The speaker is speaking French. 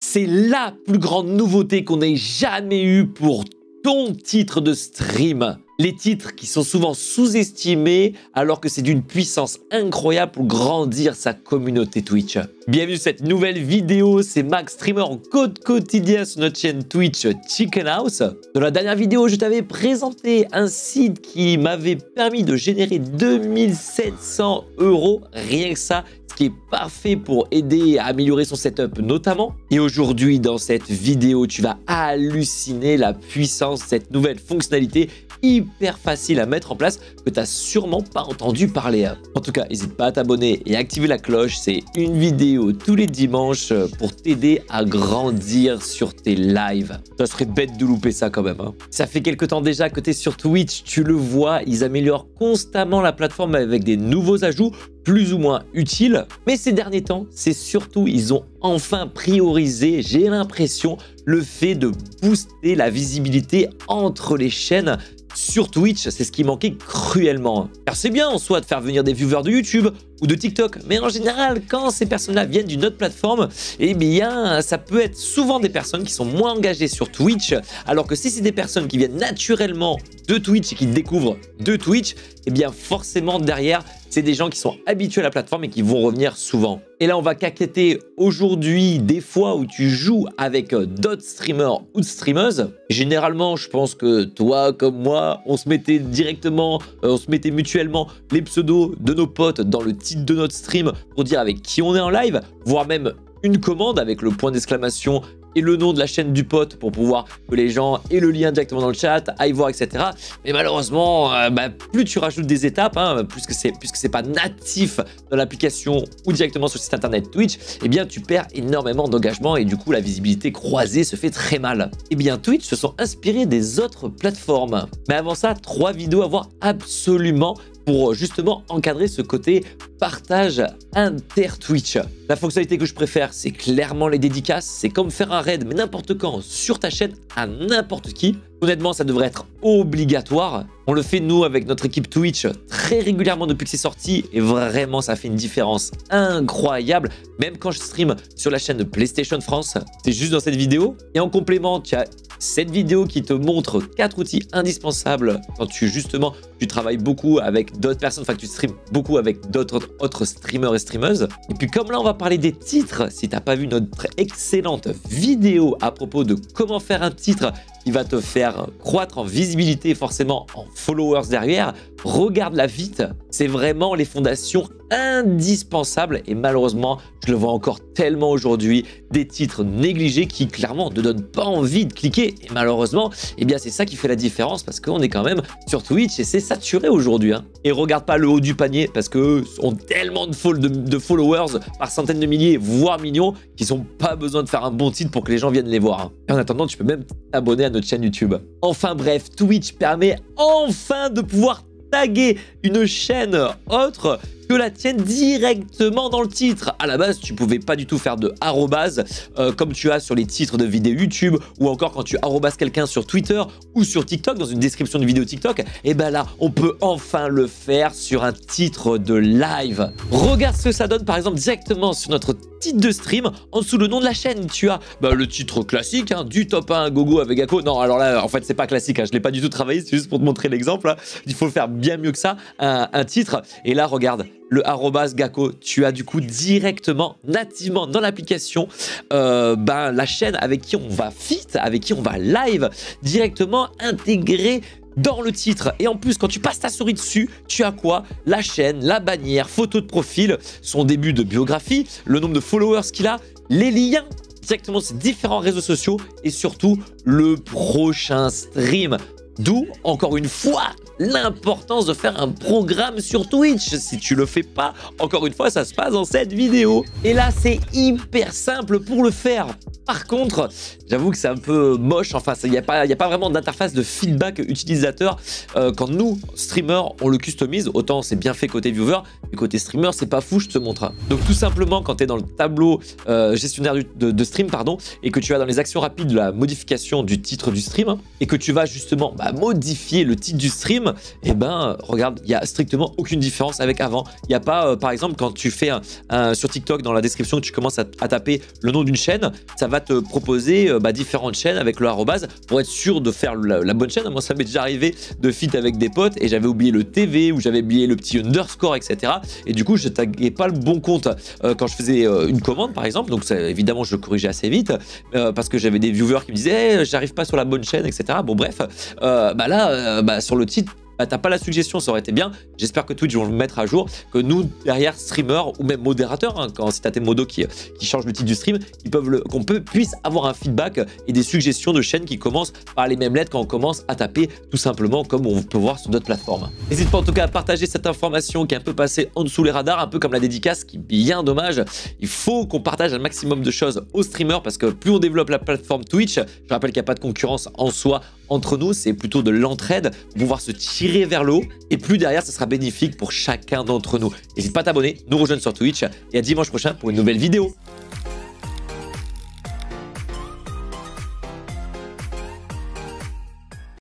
C'est la plus grande nouveauté qu'on ait jamais eue pour ton titre de stream. Les titres qui sont souvent sous-estimés alors que c'est d'une puissance incroyable pour grandir sa communauté Twitch. Bienvenue sur cette nouvelle vidéo, c'est Max, streamer en code quotidien sur notre chaîne Twitch Chicken House. Dans la dernière vidéo, je t'avais présenté un site qui m'avait permis de générer 2700 €, rien que ça, ce qui est parfait pour aider à améliorer son setup notamment. Et aujourd'hui, dans cette vidéo, tu vas halluciner la puissance de cette nouvelle fonctionnalité hyper facile à mettre en place que tu n'as sûrement pas entendu parler. En tout cas, n'hésite pas à t'abonner et à activer la cloche. C'est une vidéo tous les dimanches pour t'aider à grandir sur tes lives. Ça serait bête de louper ça quand même. Ça fait quelques temps déjà que tu es sur Twitch, tu le vois, ils améliorent constamment la plateforme avec des nouveaux ajouts plus ou moins utiles. Mais ces derniers temps, c'est surtout, ils ont enfin priorisé, j'ai l'impression, le fait de booster la visibilité entre les chaînes. Sur Twitch, c'est ce qui manquait cruellement. Car c'est bien en soi de faire venir des viewers de YouTube ou de TikTok, mais en général, quand ces personnes-là viennent d'une autre plateforme, eh bien, ça peut être souvent des personnes qui sont moins engagées sur Twitch, alors que si c'est des personnes qui viennent naturellement de Twitch et qui découvrent de Twitch, eh bien, forcément, derrière, c'est des gens qui sont habitués à la plateforme et qui vont revenir souvent. Et là, on va caqueter aujourd'hui des fois où tu joues avec d'autres streamers ou de streameuses. Généralement, je pense que toi, comme moi, on se mettait directement, on se mettait mutuellement les pseudos de nos potes dans le titre de notre stream pour dire avec qui on est en live, voire même une commande avec le point d'exclamation et le nom de la chaîne du pote pour pouvoir que les gens aient le lien directement dans le chat, aillent voir, etc. Mais malheureusement, plus tu rajoutes des étapes, puisque c'est pas natif dans l'application ou directement sur le site internet Twitch, eh bien tu perds énormément d'engagement et du coup la visibilité croisée se fait très mal. Eh bien Twitch se sont inspirés des autres plateformes. Mais avant ça, 3 vidéos à voir absolument pour justement encadrer ce côté partage inter-Twitch. La fonctionnalité que je préfère, c'est clairement les dédicaces. C'est comme faire un raid, mais n'importe quand, sur ta chaîne, à n'importe qui. Honnêtement, ça devrait être obligatoire. On le fait, nous, avec notre équipe Twitch, très régulièrement depuis que c'est sorti. Et vraiment, ça fait une différence incroyable. Même quand je stream sur la chaîne de PlayStation France, c'est juste dans cette vidéo. Et en complément, tu as cette vidéo qui te montre 4 outils indispensables quand tu travailles beaucoup avec d'autres personnes, enfin que tu streams beaucoup avec d'autres streamers et streameuses. Et puis comme là on va parler des titres, si tu n'as pas vu notre excellente vidéo à propos de comment faire un titre qui va te faire croître en visibilité et forcément en followers derrière, regarde-la vite. C'est vraiment les fondations indispensables et malheureusement, je le vois encore tellement aujourd'hui, des titres négligés qui clairement ne donnent pas envie de cliquer. Et malheureusement, eh bien c'est ça qui fait la différence parce qu'on est quand même sur Twitch et c'est saturé aujourd'hui. Et regarde pas le haut du panier parce qu'eux ont tellement de followers par centaines de milliers, voire millions, qu'ils n'ont pas besoin de faire un bon titre pour que les gens viennent les voir. Et en attendant, tu peux même t'abonner à notre chaîne YouTube. Enfin bref, Twitch permet enfin de pouvoir taguer une chaîne autre que la tienne directement dans le titre. À la base, tu pouvais pas du tout faire de arrobase comme tu as sur les titres de vidéos YouTube ou encore quand tu arrobases quelqu'un sur Twitter ou sur TikTok dans une description de vidéo TikTok. Et ben là, on peut enfin le faire sur un titre de live. Regarde ce que ça donne par exemple directement sur notre titre de stream. En dessous le nom de la chaîne, tu as le titre classique du top 1 Gogo avec Gakko. Non, alors là, en fait, c'est pas classique. Je l'ai pas du tout travaillé. C'est juste pour te montrer l'exemple. Il faut le faire bien mieux que ça. Un titre. Et là, regarde. Le arrobas Gakko, tu as du coup directement, nativement dans l'application, la chaîne avec qui on va avec qui on va live, directement intégré dans le titre. Et en plus, quand tu passes ta souris dessus, tu as quoi? La chaîne, la bannière, photo de profil, son début de biographie, le nombre de followers qu'il a, les liens directement sur différents réseaux sociaux et surtout le prochain stream. D'où, encore une fois, l'importance de faire un programme sur Twitch. Si tu le fais pas, encore une fois, ça se passe dans cette vidéo. Et là, c'est hyper simple pour le faire. Par contre, j'avoue que c'est un peu moche. Enfin, il n'y a pas vraiment d'interface de feedback utilisateur. Quand nous, streamers, on le customise, autant c'est bien fait côté viewer, Et côté streamer, c'est pas fou, je te montre. Donc tout simplement, quand tu es dans le tableau gestionnaire de stream, pardon, et que tu as dans les actions rapides la modification du titre du stream, et que tu vas justement modifier le titre du stream, et ben regarde, il n'y a strictement aucune différence avec avant. Il n'y a pas, par exemple, quand tu fais sur TikTok, dans la description, tu commences à taper le nom d'une chaîne, ça va te proposer différentes chaînes avec le arrobase pour être sûr de faire la bonne chaîne. Moi, ça m'est déjà arrivé de fit avec des potes et j'avais oublié le TV ou j'avais oublié le petit underscore, etc. Et du coup, je taguais pas le bon compte quand je faisais une commande, par exemple. Donc, ça, évidemment, je le corrigeais assez vite parce que j'avais des viewers qui me disaient hey, j'arrive pas sur la bonne chaîne, etc. Bon, bref, sur le titre, t'as pas la suggestion, ça aurait été bien. J'espère que Twitch vont le mettre à jour, que nous, derrière streamers ou même modérateurs, si t'as tes modos qui changent le titre du stream, qu'on puisse avoir un feedback et des suggestions de chaînes qui commencent par les mêmes lettres quand on commence à taper, tout simplement comme on peut voir sur d'autres plateformes. N'hésite pas en tout cas à partager cette information qui est un peu passée en dessous les radars, un peu comme la dédicace, qui est bien dommage. Il faut qu'on partage un maximum de choses aux streamers parce que plus on développe la plateforme Twitch, je rappelle qu'il n'y a pas de concurrence en soi entre nous, c'est plutôt de l'entraide pour pouvoir se tirer vers le haut et plus derrière, ça sera bénéfique pour chacun d'entre nous. N'hésite pas à t'abonner, nous rejoindre sur Twitch et à dimanche prochain pour une nouvelle vidéo.